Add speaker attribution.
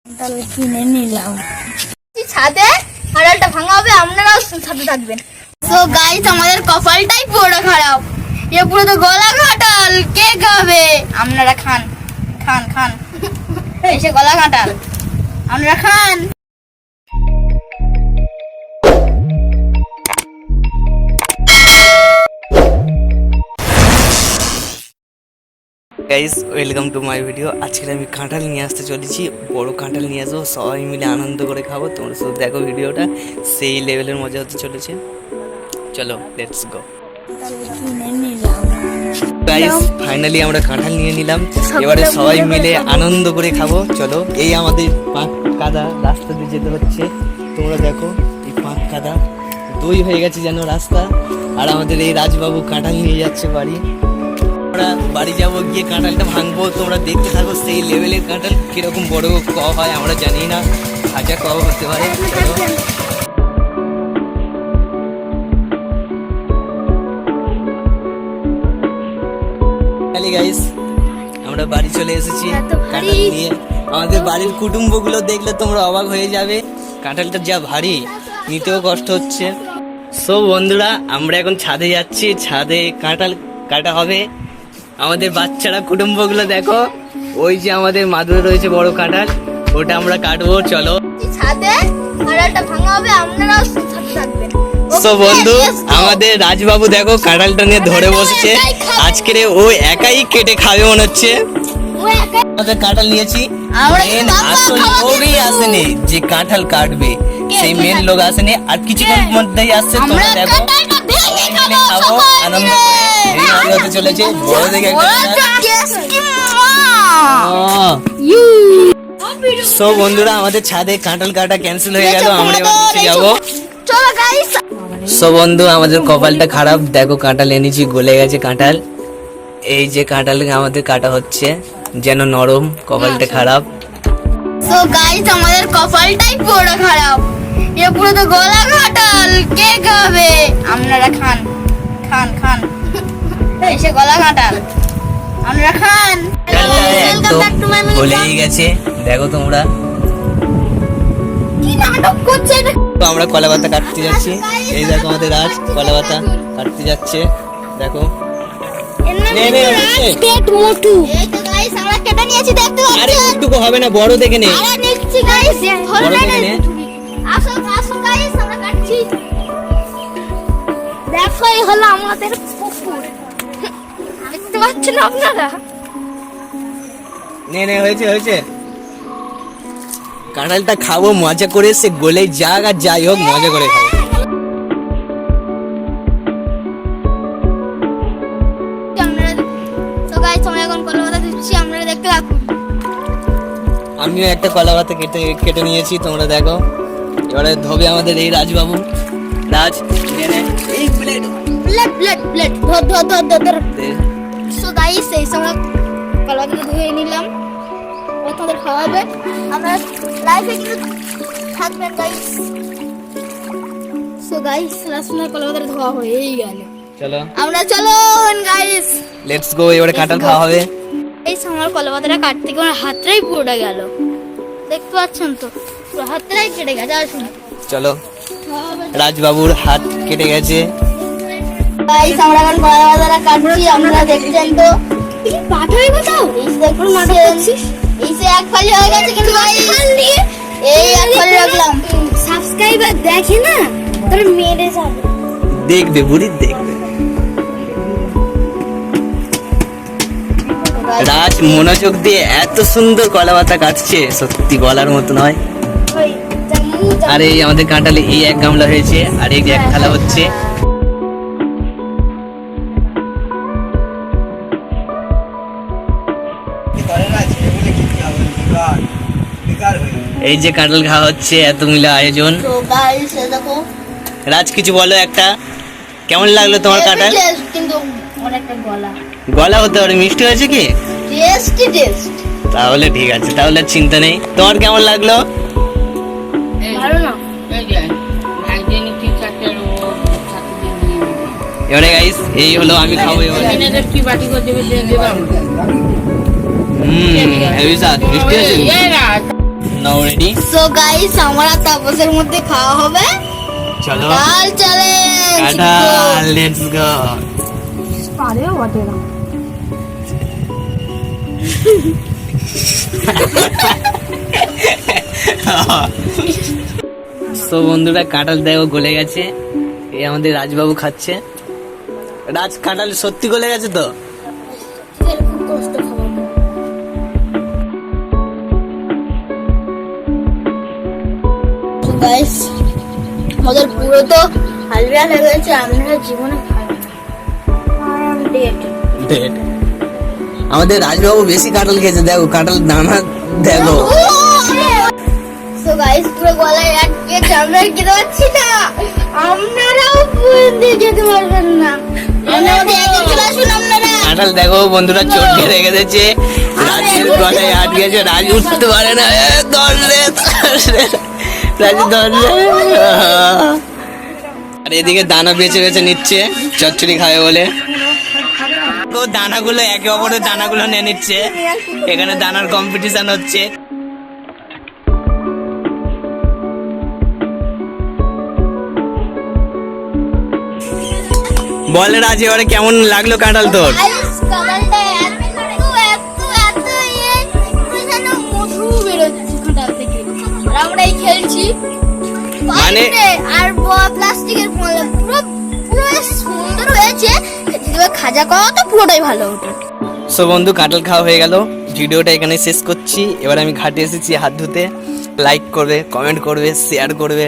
Speaker 1: তাহলে কিনে নিলাম।
Speaker 2: ছাদে কাঁঠালটা ভাঙা হবে, আপনারাও সাথে থাকবেন। তো গাইস, আমাদের কপালটাই পুরো খারাপ। এ পুরো তো গলা কাঁঠাল, কে খাবে? আপনারা খান খান খান এসে গলা কাঁঠাল আপনারা খান।
Speaker 3: Guys, welcome to my video. আজকে আমি কাঁঠাল নিয়ে আসতে চলেছি, বড় কাঁঠাল নিয়ে আসবো, সবাই মিলে আনন্দ করে খাবো। তোমরা শুধু দেখো ভিডিওটা, সেই লেভেলের মজা হতে চলেছে। চলো লেটস গো।
Speaker 1: কিনে নিলাম।
Speaker 3: গাইস, ফাইনালি আমরা কাঁঠাল নিয়ে নিলাম, এবারে সবাই মিলে আনন্দ করে খাবো। চলো, এই আমাদের পাঁক কাদা রাস্তা দিয়ে যেতে হচ্ছে, তোমরা দেখো এই পাঁক কাদা দই হয়ে গেছে যেন রাস্তা। আর আমাদের এই রাজবাবু কাঁঠাল নিয়ে যাচ্ছে বাড়ি। আমরা বাড়ি যাবো, গিয়ে কাঁঠালটা ভাঙবো, তোমরা দেখতে থাকো। সেই লেভেলের কাঁঠাল কিরকম বড় ক হয় আমরা জানি না, হাজার ক হতে পারে। গাইস, আমরা বাড়ি চলে এসেছি কাঁঠাল নিয়ে। আমাদের বাড়ির কুটুম্বগুলো দেখলে তোমরা অবাক হয়ে যাবে, কাঁঠালটা যা ভারী, নিতেও কষ্ট হচ্ছে। সো বন্ধুরা, আমরা এখন ছাদে যাচ্ছি, ছাদে কাঁঠাল কাটা হবে। আমাদের বাচ্চারা কুটুম্বগুলো দেখো, ওই যে আমাদের মাদুরে রয়েছে বড় কাঁঠাল, ওটা আমরা কাটবো। চলো,
Speaker 2: ছাদে কাঁঠালটা ভাঙা হবে, আপনারাও সাথে থাকবেন।
Speaker 3: সো বন্ধু, আমাদের রাজবাবু দেখো কাঁঠালটা নিয়ে ধরে বসেছে। আজকের ও একাই কেটে খাবে মনে হচ্ছে। আমাদের কাঁঠাল নিয়েছি, মেন আসল লোকই আসেনি যে কাঁঠাল কাটবে, সেই মেন লোক আসেনি। আর কিছুক্ষণ মধ্যেই আসছে, তোমরা দেখো খাবো আনন্দ করে। হতে চলেছে বড় দেখে সো বন্ধুরা, আমাদের ছাদে কাঁঠাল কাটা ক্যান্সেল হয়ে গেল, আমরা এবার নিচে যাবো।
Speaker 2: চলো গাইস।
Speaker 3: সো বন্ধু, আমাদের কপালটা খারাপ, দেখো কাঁঠাল এনেছি, গলে গেছে কাঁঠাল। এই যে কাঁঠাল আমাদের কাটা হচ্ছে, যেন নরম, কপালটা খারাপ।
Speaker 2: তো গাইস, আমাদের কপালটাই পুরো খারাপ। এ পুরো তো গলা কাঁঠাল, কে খাবে? আপনারা খান খান খান এসে গলা কাঁঠাল আপনারা খান।
Speaker 3: একদম গলেই গেছে, দেখো তোমরা।
Speaker 2: কি নাটক করছে এটা?
Speaker 3: তো আমরা কলা পাতা কাটতে যাচ্ছি, এই দেখো আমাদের রাজ কলা পাতা কাটতে যাচ্ছে, দেখো।
Speaker 2: পেট মোটু। এই তো গাইস, আমরা কেটে নিয়েছি, দেখতে পাচ্ছেন।
Speaker 3: আরে একটুকু হবে না, বড় দেখে নে।
Speaker 2: আরে নিচ্ছি গাইস,
Speaker 3: বড় দেখে নে।
Speaker 2: আসো আসো গাইস, আমরা কাটছি। দেখো, এই হলো আমাদের পুকুর, দেখতে পাচ্ছেন আপনারা?
Speaker 3: নে নে, হয়েছে হয়েছে। কাঁঠালটা খাবো মজা করে, সে গলে যাক আর যাই হোক, মজা করে খাবো।
Speaker 2: তো গাইস, আমরা এখন কলা পাতা দিচ্ছি, আপনারা দেখতে থাকুন।
Speaker 3: আমিও একটা কলা পাতা কেটে নিয়েছি, তোমরা দেখো। এবারে ধোবে আমাদের এই রাজবাবু। রাজ নে নে, এই প্লেট
Speaker 2: প্লেট প্লেট প্লেট ধর ধর ধর ধর ধর। সো গাইস, এই সময় কলা পাতা ধুয়ে নিলাম, আপনাদের খাওয়াবে। আমরা লাইভে কিন্তু থাকবেন গাইস। সো গাইস, রাসনা কলা পাতা ধোয়া হয়েই গেল,
Speaker 3: চলো
Speaker 2: আমরা চলুন গাইস,
Speaker 3: লেটস গো। এবারে কাঁঠাল খাওয়া হবে।
Speaker 2: এই সময় কলা পাতাটা কাটতে গিয়ে আমার হাতটাই পুরোটা গেল, দেখতে পাচ্ছেন তো, পুরো হাতটাই কেটে গেছে। আসুন
Speaker 3: চলো, রাজবাবুর হাত কেটে গেছে।
Speaker 2: গাইস, আমরা এখন কলা পাতাটা কাটছি, আপনারা দেখছেন তো। পাঠাই কোথাও এই দেখুন, এই সে এক ফালি হয়ে গেছে, কিন্তু গাইস এই এক ফালি রাখলাম। সাবস্ক্রাইবার দেখে না, তোর মেরে যাবে,
Speaker 3: দেখবে বুড়ি, দেখবে। রাজ মনোযোগ দিয়ে এত সুন্দর কলা পাতা কাটছে, সত্যি বলার মতো নয়। আর এই আমাদের কাঁঠালে এই এক গামলা হয়েছে, আর এই এক থালা হচ্ছে। এই যে কাঁঠাল খাওয়া হচ্ছে, এত মিলে আয়োজন।
Speaker 2: তো গাইস দেখো,
Speaker 3: রাজ কিছু বলো একটা, কেমন লাগলো তোমার কাঁঠাল?
Speaker 2: কিন্তু অনেকটা গলা
Speaker 3: গলা হতে পারে, মিষ্টি হয়েছে কি?
Speaker 2: Tasty test.
Speaker 3: তাহলে ঠিক আছে, তাহলে চিন্তা নেই। তোমার কেমন লাগলো?
Speaker 2: ভালো না?
Speaker 3: এবারে গাইস, এই হলো আমি খাবো এবারে। হেভি স্বাদ, মিষ্টি আছে। নাও রেডি।
Speaker 2: সো গাইস আমরা তাপসের মধ্যে খাওয়া হবে
Speaker 3: চলো
Speaker 2: কাঁঠাল চ্যালেঞ্জ।
Speaker 3: কাঁঠাল, লেটস গো।
Speaker 1: পারেও বটে না।
Speaker 3: তো বন্ধুরা কাঁঠাল দেখো গলে গেছে, এই আমাদের রাজবাবু খাচ্ছে। রাজ কাঁঠাল সত্যি গলে গেছে তো?
Speaker 2: খুব কষ্ট খাওয়াবো। গাইস আমাদের পুরো তো হালকা লেগেছে, আপনারা জীবনে খাবেন
Speaker 3: ডেট। আমাদের রাজবাবু বেশি কাঁঠাল খেয়েছে, দেখো কাঁঠাল দানা দেখো।
Speaker 2: সো গাইস পুরো গলায় আটকে আমরা খেতে পাচ্ছি না, আপনারাও দিয়ে যেতে পারবেন না। আমাদের একদম চলে আসুন আপনারা।
Speaker 3: কাঁঠাল দেখো বন্ধুরা চটকে রেখে দিয়েছে, রাজের গলায় আটকেছে, রাজ উঠতে পারে না। ধরলে রাজু ধরলে। আর এদিকে দানা বেছে বেছে নিচ্ছে চচ্চড়ি খাবে বলে। ও দানাগুলো একে অপরের দানাগুলো নিয়ে নিচ্ছে, এখানে দানার কম্পিটিশন হচ্ছে। বলে রাজ এবারে কেমন লাগলো কাঁঠাল তোর?
Speaker 2: গাইস কাঁঠালটা এত পুরো যেন মধু বেরোচ্ছে কাঁঠাল থেকে। আর আমরা এই খেলছি
Speaker 3: মানে
Speaker 2: আর প্লাস্টিকের পুরো পুরো সুন্দর হয়েছে। যদি খাজা করা তো পুরোটাই ভালো হতো।
Speaker 3: সো বন্ধু কাঁঠাল খাওয়া হয়ে গেল, ভিডিওটা এখানে শেষ করছি। এবার আমি ঘাটে এসেছি হাত ধুতে। লাইক করবে, কমেন্ট করবে, শেয়ার করবে।